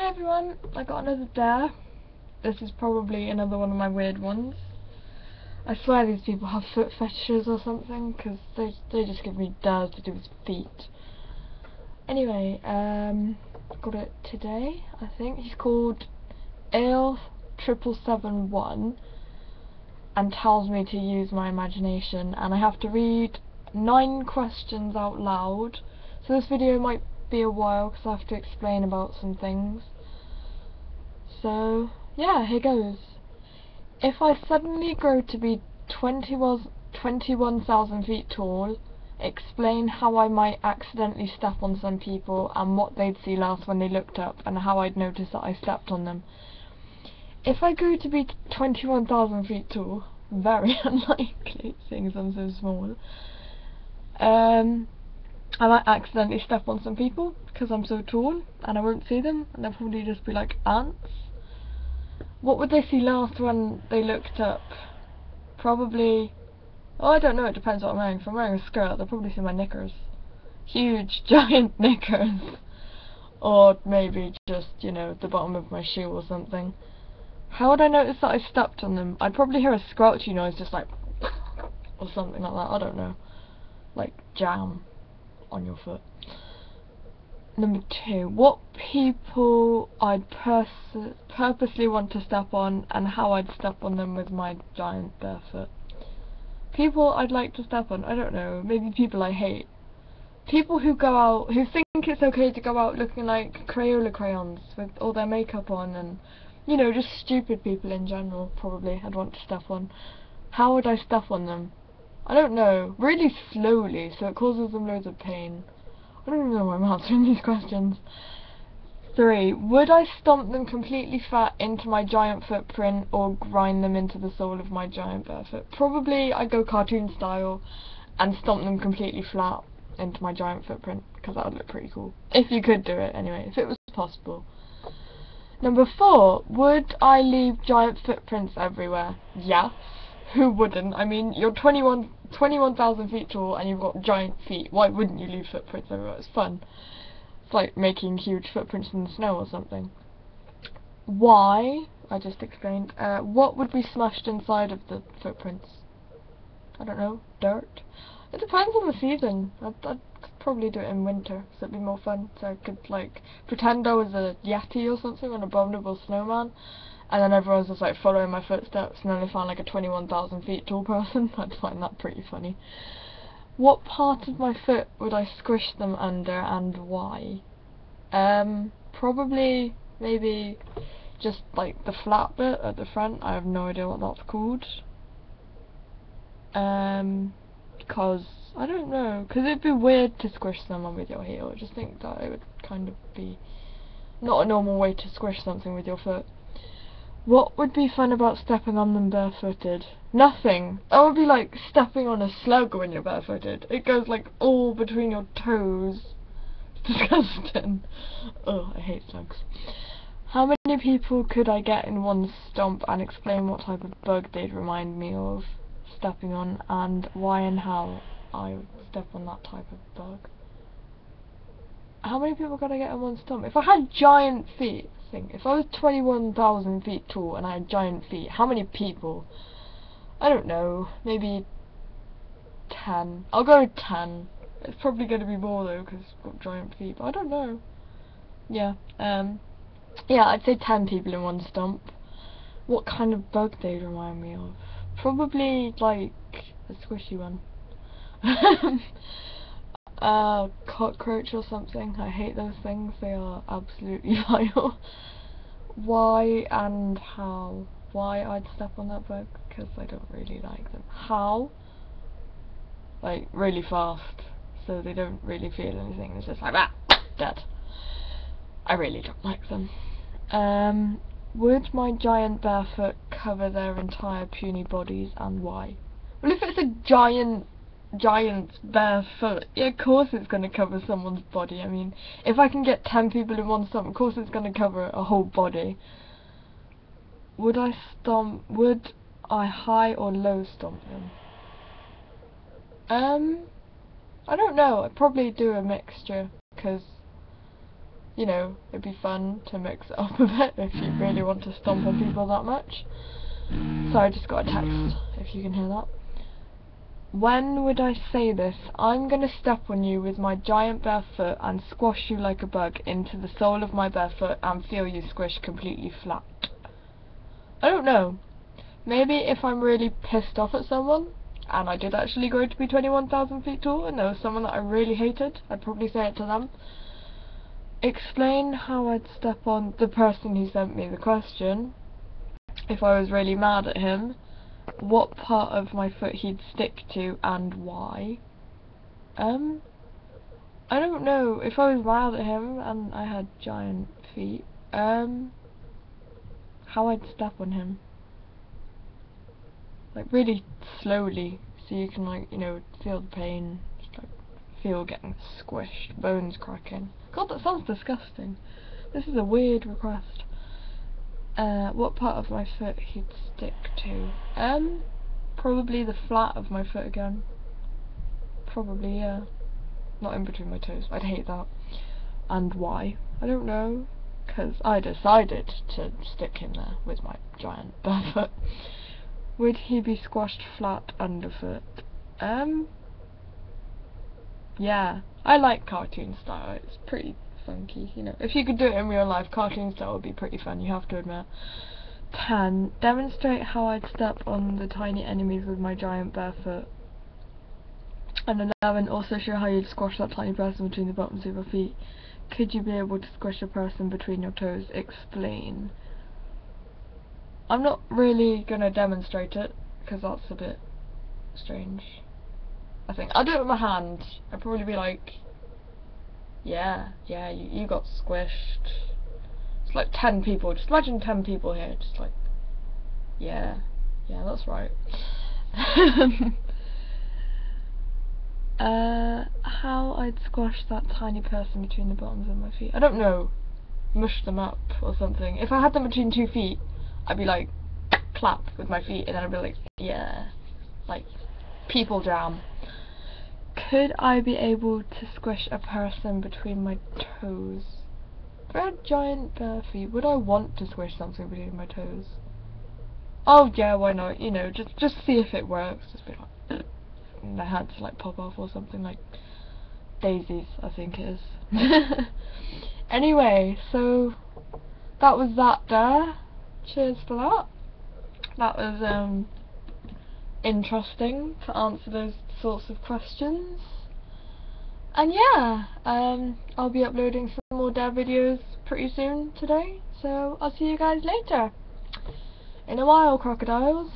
Hi everyone, I got another dare. This is probably another one of my weird ones. I swear these people have foot fetishes or something, because they just give me dares to do with feet. Anyway, got it today, I think. He's called Ale771 and tells me to use my imagination, and I have to read 9 questions out loud. So this video might be a while because I have to explain about some things. So yeah, here goes. If I suddenly grow to be 21,000 feet tall, explain how I might accidentally step on some people and what they'd see last when they looked up and how I'd notice that I stepped on them. If I grew to be 21,000 feet tall, very unlikely seeing as I'm so small, I might accidentally step on some people because I'm so tall and I won't see them and they'll probably just be like ants. What would they see last when they looked up? Probably, oh, I don't know, it depends what I'm wearing. If I'm wearing a skirt, they'll probably see my knickers. Huge, giant knickers. Or maybe just, you know, the bottom of my shoe or something. How would I notice that I stepped on them? I'd probably hear a squelchy noise, just like, or something like that, I don't know. Like, jam on your foot. Number 2, what people I'd purposely want to step on and how I'd step on them with my giant bare foot. People I'd like to step on, I don't know, maybe people I hate. People who go out, who think it's okay to go out looking like Crayola crayons with all their makeup on and, you know, just stupid people in general, probably I'd want to step on. How would I step on them? I don't know, really slowly, so it causes them loads of pain. I don't even know why I'm answering these questions. 3. Would I stomp them completely flat into my giant footprint or grind them into the sole of my giant bare foot? Probably I'd go cartoon style and stomp them completely flat into my giant footprint, because that would look pretty cool. If you could do it, anyway, if it was possible. Number 4. Would I leave giant footprints everywhere? Yes. Who wouldn't? I mean, you're 21,000 feet tall and you've got giant feet. Why wouldn't you leave footprints everywhere? It's fun. It's like making huge footprints in the snow or something. Why? I just explained. What would be smashed inside of the footprints? I don't know. Dirt? It depends on the season. I'd probably do it in winter, so it'd be more fun. So I could, like, pretend I was a yeti or something, an abominable snowman, and then everyone's just like following my footsteps, and then they found like a 21,000 feet tall person. I'd find that pretty funny. What part of my foot would I squish them under and why? Probably, maybe just like the flat bit at the front. I have no idea what that's called. Because, I don't know, because it'd be weird to squish someone with your heel. I just think that it would kind of be not a normal way to squish something with your foot. What would be fun about stepping on them barefooted? Nothing. That would be like stepping on a slug when you're barefooted. It goes like all between your toes. It's disgusting. Oh, I hate slugs. How many people could I get in one stomp and explain what type of bug they'd remind me of stepping on and why and how I would step on that type of bug? How many people could I get in one stomp? If I had giant feet, if I was 21,000 feet tall and I had giant feet, how many people? I don't know, maybe 10. I'll go with 10. It's probably going to be more though, because I've got giant feet, but I don't know. Yeah, yeah, I'd say 10 people in one stomp. What kind of bug they remind me of? Probably, like, a squishy one. Cockroach or something. I hate those things. They are absolutely vile. Why and how? Why I'd step on that bug? Because I don't really like them. How? Like, really fast. So they don't really feel anything. It's just like, ah, dead. I really don't like them. Would my giant bare foot cover their entire puny bodies and why? Well, if it's a giant bare foot, yeah, of course it's going to cover someone's body. I mean, if I can get 10 people in one stomp, of course it's going to cover a whole body. Would I high or low stomp them? I don't know, I'd probably do a mixture, because you know, it'd be fun to mix it up a bit if you really want to stomp on people that much. So I just got a text, if you can hear that. When would I say this? I'm gonna step on you with my giant bare foot and squash you like a bug into the sole of my bare foot and feel you squish completely flat. I don't know. Maybe if I'm really pissed off at someone, and I did actually grow to be 21,000 feet tall, and there was someone that I really hated, I'd probably say it to them. Explain how I'd step on the person who sent me the question. If I was really mad at him, what part of my foot he'd stick to and why. I don't know. If I was mad at him and I had giant feet, how I'd step on him. Like really slowly, so you can, like, you know, feel the pain, just like feel getting squished, bones cracking. God, that sounds disgusting. This is a weird request. What part of my foot he'd stick to? Probably the flat of my foot again. Probably, yeah. Not in between my toes. I'd hate that. And why? I don't know. Because I decided to stick him there with my giant bare foot. Would he be squashed flat underfoot? Yeah. I like cartoon style. It's pretty funky, you know. If you could do it in real life, cartoon style would be pretty fun, you have to admit. 10. Demonstrate how I'd step on the tiny enemies with my giant bare foot. And 11. Also show how you'd squash that tiny person between the bottoms of your feet. Could you be able to squish a person between your toes? Explain. I'm not really gonna demonstrate it, because that's a bit strange. I think I'll do it with my hand. I'd probably be like, yeah, you got squished. It's like 10 people, just imagine 10 people here, just like, yeah, that's right. How I'd squash that tiny person between the bottoms of my feet. I don't know, mush them up or something. If I had them between 2 feet, I'd be like, clap with my feet, and then I'd be like, yeah, like, people jam. Could I be able to squish a person between my toes? If I had giant bare feet, would I want to squish something between my toes? Oh yeah, why not? You know, just see if it works. Just be like, and their hands like pop off or something, like daisies, I think it is. Anyway, so that was that there. Cheers for that. That was interesting to answer those sorts of questions. And yeah, I'll be uploading some more dare videos pretty soon today, so I'll see you guys later. In a while, crocodiles.